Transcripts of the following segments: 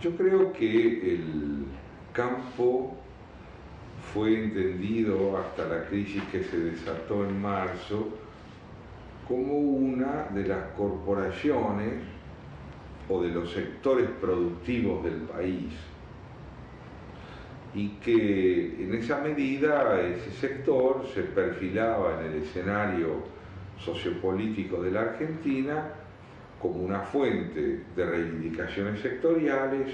Yo creo que el campo fue entendido hasta la crisis que se desató en marzo como una de las corporaciones o de los sectores productivos del país, y que en esa medida ese sector se perfilaba en el escenario sociopolítico de la Argentina como una fuente de reivindicaciones sectoriales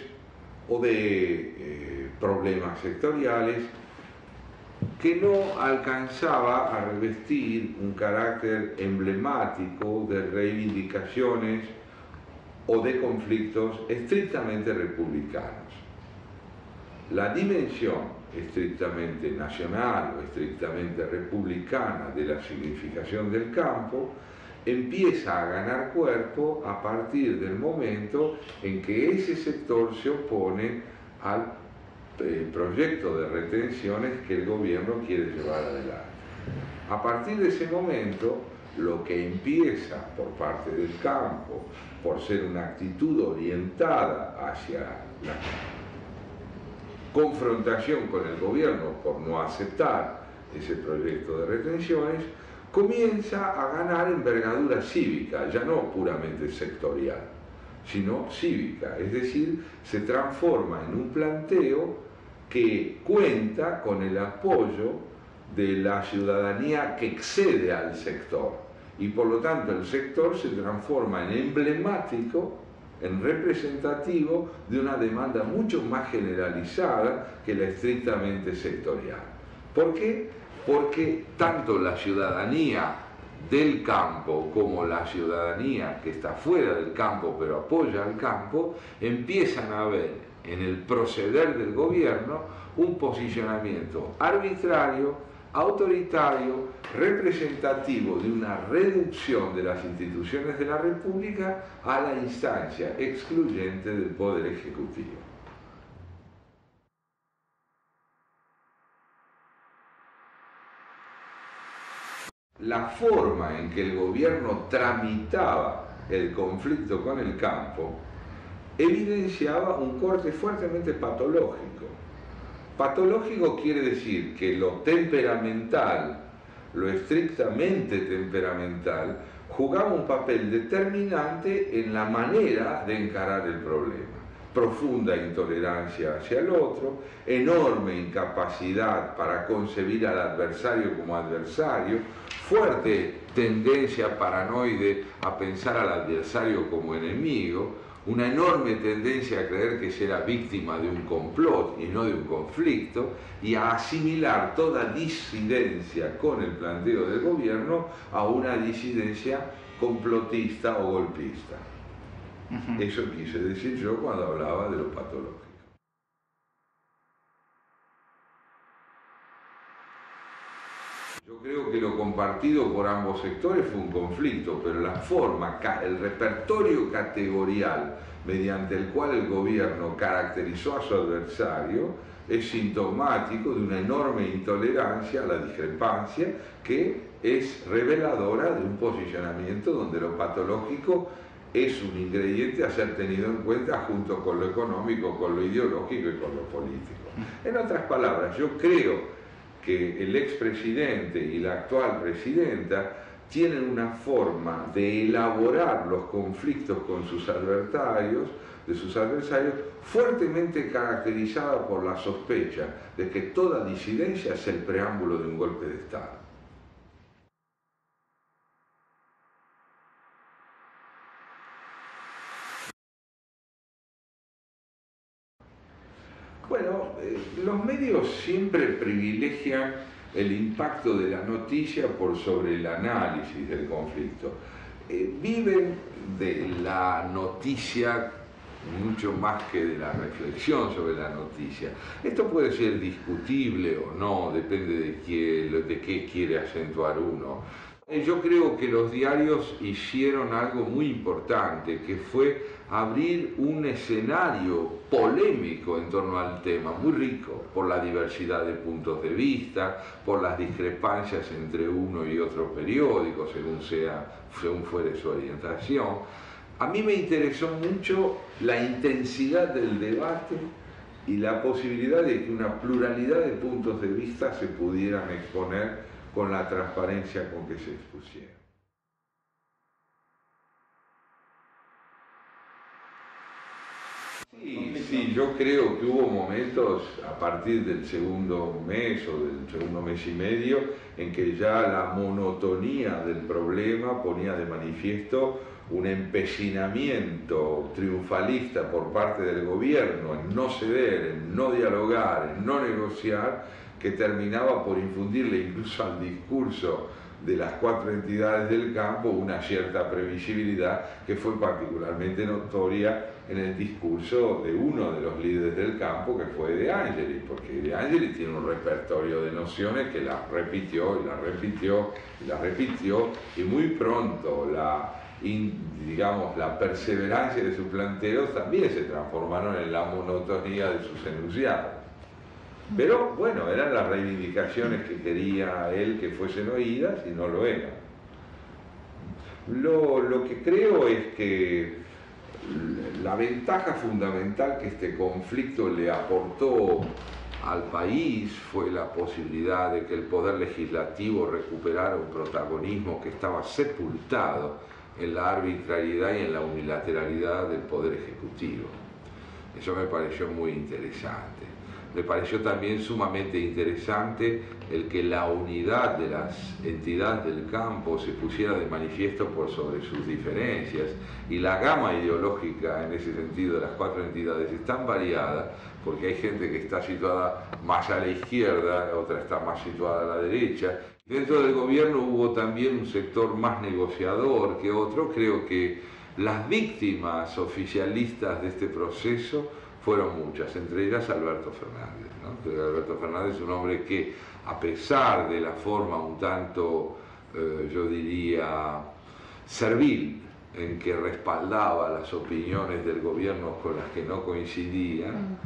o de problemas sectoriales que no alcanzaba a revestir un carácter emblemático de reivindicaciones o de conflictos estrictamente republicanos. La dimensión estrictamente nacional o estrictamente republicana de la significación del campo empieza a ganar cuerpo a partir del momento en que ese sector se opone al proyecto de retenciones que el gobierno quiere llevar adelante. A partir de ese momento, lo que empieza por parte del campo, por ser una actitud orientada hacia la confrontación con el gobierno por no aceptar ese proyecto de retenciones, comienza a ganar envergadura cívica, ya no puramente sectorial, sino cívica, es decir, se transforma en un planteo que cuenta con el apoyo de la ciudadanía que excede al sector, y por lo tanto el sector se transforma en emblemático, en representativo de una demanda mucho más generalizada que la estrictamente sectorial. ¿Por qué? Porque tanto la ciudadanía del campo como la ciudadanía que está fuera del campo pero apoya al campo empiezan a ver en el proceder del gobierno un posicionamiento arbitrario, autoritario, representativo de una reducción de las instituciones de la República a la instancia excluyente del Poder Ejecutivo. La forma en que el gobierno tramitaba el conflicto con el campo evidenciaba un corte fuertemente patológico. Patológico quiere decir que lo temperamental, lo estrictamente temperamental, jugaba un papel determinante en la manera de encarar el problema. Profunda intolerancia hacia el otro, enorme incapacidad para concebir al adversario como adversario, fuerte tendencia paranoide a pensar al adversario como enemigo, una enorme tendencia a creer que será víctima de un complot y no de un conflicto, y a asimilar toda disidencia con el planteo del gobierno a una disidencia complotista o golpista. Eso quise decir yo cuando hablaba de lo patológico. Yo creo que lo compartido por ambos sectores fue un conflicto, pero la forma, el repertorio categorial mediante el cual el gobierno caracterizó a su adversario es sintomático de una enorme intolerancia a la discrepancia que es reveladora de un posicionamiento donde lo patológico es un ingrediente a ser tenido en cuenta junto con lo económico, con lo ideológico y con lo político. En otras palabras, yo creo que el expresidente y la actual presidenta tienen una forma de elaborar los conflictos con sus adversarios, fuertemente caracterizada por la sospecha de que toda disidencia es el preámbulo de un golpe de Estado. Bueno, los medios siempre privilegian el impacto de la noticia por sobre el análisis del conflicto. Viven de la noticia mucho más que de la reflexión sobre la noticia. Esto puede ser discutible o no, depende de qué quiere acentuar uno. Yo creo que los diarios hicieron algo muy importante, que fue abrir un escenario polémico en torno al tema, muy rico, por la diversidad de puntos de vista, por las discrepancias entre uno y otro periódico, según fuere su orientación. A mí me interesó mucho la intensidad del debate y la posibilidad de que una pluralidad de puntos de vista se pudieran exponer con la transparencia con que se expusieron. Sí, yo creo que hubo momentos a partir del segundo mes o del segundo mes y medio en que ya la monotonía del problema ponía de manifiesto un empecinamiento triunfalista por parte del gobierno en no ceder, en no dialogar, en no negociar, que terminaba por infundirle incluso al discurso de las cuatro entidades del campo una cierta previsibilidad que fue particularmente notoria en el discurso de uno de los líderes del campo, que fue De Angelis, porque De Angelis tiene un repertorio de nociones que las repitió y las repitió y las repitió, y muy pronto digamos, la perseverancia de sus planteos también se transformaron en la monotonía de sus enunciados. Pero bueno, eran las reivindicaciones que quería él que fuesen oídas y no lo eran. Lo que creo es que la ventaja fundamental que este conflicto le aportó al país fue la posibilidad de que el poder legislativo recuperara un protagonismo que estaba sepultado en la arbitrariedad y en la unilateralidad del poder ejecutivo. Eso me pareció muy interesante. Me pareció también sumamente interesante el que la unidad de las entidades del campo se pusiera de manifiesto por sobre sus diferencias, y la gama ideológica en ese sentido de las cuatro entidades es tan variada, porque hay gente que está situada más a la izquierda, otra está más situada a la derecha. Dentro del gobierno hubo también un sector más negociador que otro. Creo que las víctimas oficialistas de este proceso fueron muchas, entre ellas Alberto Fernández, ¿no? Creo que Alberto Fernández es un hombre que, a pesar de la forma un tanto, yo diría, servil, en que respaldaba las opiniones del gobierno con las que no coincidían,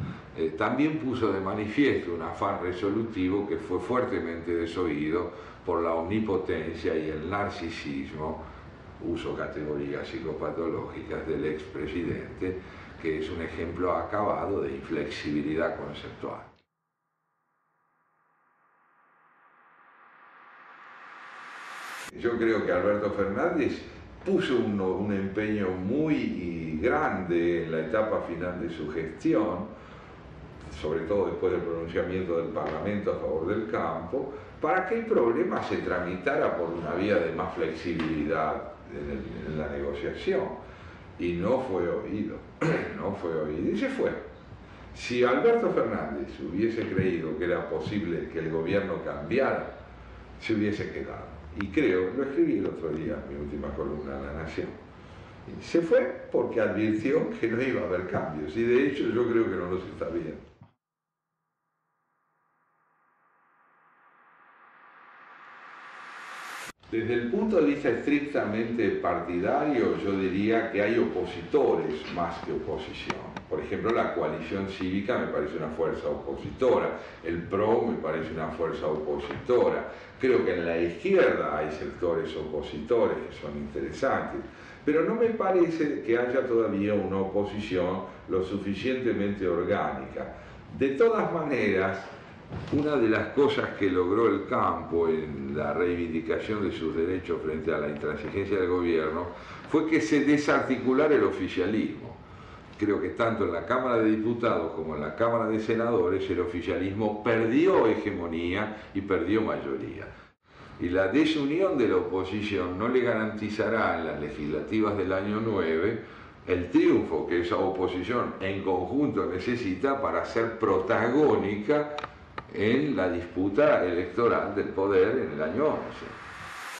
también puso de manifiesto un afán resolutivo que fue fuertemente desoído por la omnipotencia y el narcisismo, uso categorías psicopatológicas, del expresidente, que es un ejemplo acabado de inflexibilidad conceptual. Yo creo que Alberto Fernández puso un empeño muy grande en la etapa final de su gestión, sobre todo después del pronunciamiento del Parlamento a favor del campo, para que el problema se tramitara por una vía de más flexibilidad en la negociación. Y no fue oído, no fue oído y se fue. Si Alberto Fernández hubiese creído que era posible que el gobierno cambiara, se hubiese quedado. Y creo, lo escribí el otro día en mi última columna en La Nación. Y se fue porque advirtió que no iba a haber cambios, y de hecho yo creo que no los está viendo. Desde el punto de vista estrictamente partidario, yo diría que hay opositores más que oposición. Por ejemplo, la coalición cívica me parece una fuerza opositora, el PRO me parece una fuerza opositora. Creo que en la izquierda hay sectores opositores que son interesantes, pero no me parece que haya todavía una oposición lo suficientemente orgánica. De todas maneras, una de las cosas que logró el campo en la reivindicación de sus derechos frente a la intransigencia del gobierno fue que se desarticulara el oficialismo. Creo que tanto en la Cámara de Diputados como en la Cámara de Senadores el oficialismo perdió hegemonía y perdió mayoría. Y la desunión de la oposición no le garantizará en las legislativas del año 9 el triunfo que esa oposición en conjunto necesita para ser protagónica en la disputa electoral del poder en el año 11.